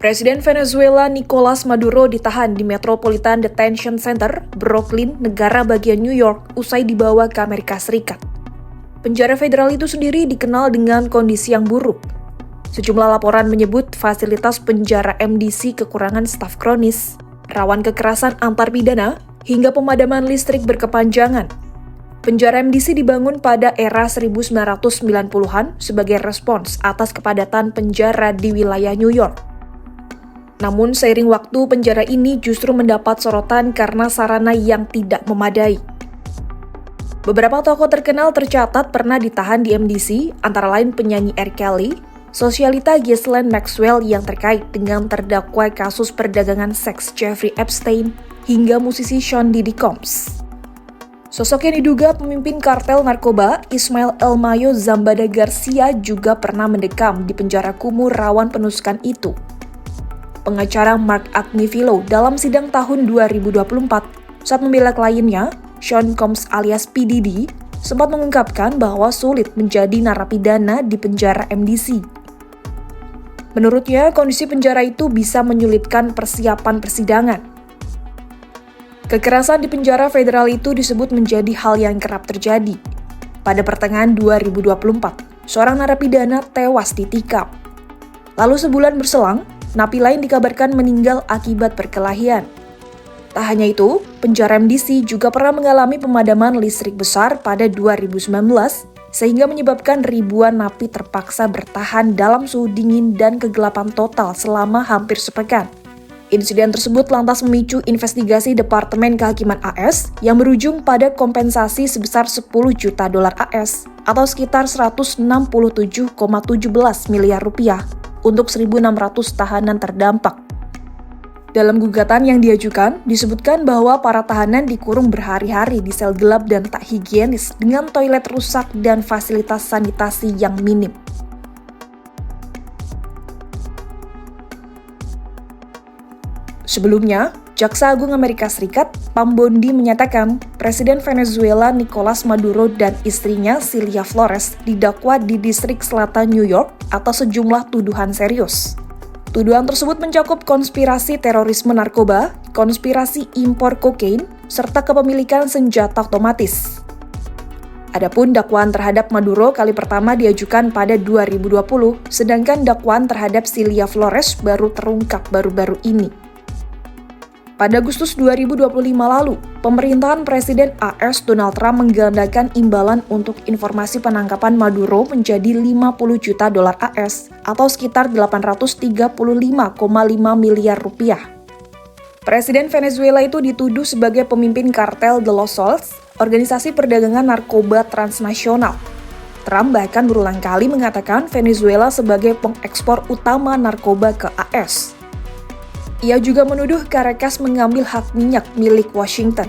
Presiden Venezuela Nicolas Maduro ditahan di Metropolitan Detention Center, Brooklyn, negara bagian New York, usai dibawa ke Amerika Serikat. Penjara federal itu sendiri dikenal dengan kondisi yang buruk. Sejumlah laporan menyebut fasilitas penjara MDC kekurangan staf kronis, rawan kekerasan antar pidana, hingga pemadaman listrik berkepanjangan. Penjara MDC dibangun pada era 1990-an sebagai respons atas kepadatan penjara di wilayah New York. Namun seiring waktu, penjara ini justru mendapat sorotan karena sarana yang tidak memadai. Beberapa tokoh terkenal tercatat pernah ditahan di MDC, antara lain penyanyi R. Kelly, sosialita Ghislaine Maxwell yang terkait dengan terdakwa kasus perdagangan seks Jeffrey Epstein, hingga musisi Sean Diddy Combs. Sosok yang diduga pemimpin kartel narkoba, Ismael El Mayo Zambada Garcia, juga pernah mendekam di penjara kumuh rawan penusukan itu. Pengacara Mark Agnifilo dalam sidang tahun 2024 saat membela kliennya, Sean Combs alias P. Diddy, sempat mengungkapkan bahwa sulit menjadi narapidana di penjara MDC. Menurutnya, kondisi penjara itu bisa menyulitkan persiapan persidangan. Kekerasan di penjara federal itu disebut menjadi hal yang kerap terjadi. Pada pertengahan 2024, seorang narapidana tewas ditikam. Lalu sebulan berselang, napi lain dikabarkan meninggal akibat perkelahian. Tak hanya itu, penjara MDC juga pernah mengalami pemadaman listrik besar pada 2019, sehingga menyebabkan ribuan napi terpaksa bertahan dalam suhu dingin dan kegelapan total selama hampir sepekan. Insiden tersebut lantas memicu investigasi Departemen Kehakiman AS yang berujung pada kompensasi sebesar 10 juta dolar AS atau sekitar 167,17 miliar rupiah untuk 1.600 tahanan terdampak. Dalam gugatan yang diajukan, disebutkan bahwa para tahanan dikurung berhari-hari di sel gelap dan tak higienis dengan toilet rusak dan fasilitas sanitasi yang minim. Sebelumnya, Jaksa Agung Amerika Serikat, Pam Bondi, menyatakan Presiden Venezuela Nicolas Maduro dan istrinya Cilia Flores didakwa di distrik selatan New York atas sejumlah tuduhan serius. Tuduhan tersebut mencakup konspirasi terorisme narkoba, konspirasi impor kokain, serta kepemilikan senjata otomatis. Adapun dakwaan terhadap Maduro kali pertama diajukan pada 2020, sedangkan dakwaan terhadap Cilia Flores baru terungkap baru-baru ini. Pada Agustus 2025 lalu, pemerintahan Presiden AS Donald Trump menggandakan imbalan untuk informasi penangkapan Maduro menjadi 50 juta dolar AS atau sekitar 835,5 miliar rupiah. Presiden Venezuela itu dituduh sebagai pemimpin kartel De Los Sols, organisasi perdagangan narkoba transnasional. Trump bahkan berulang kali mengatakan Venezuela sebagai pengekspor utama narkoba ke AS. Ia juga menuduh Caracas mengambil hak minyak milik Washington.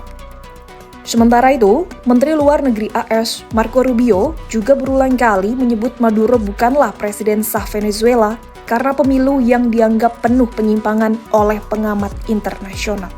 Sementara itu, Menteri Luar Negeri AS, Marco Rubio, juga berulang kali menyebut Maduro bukanlah presiden sah Venezuela karena pemilu yang dianggap penuh penyimpangan oleh pengamat internasional.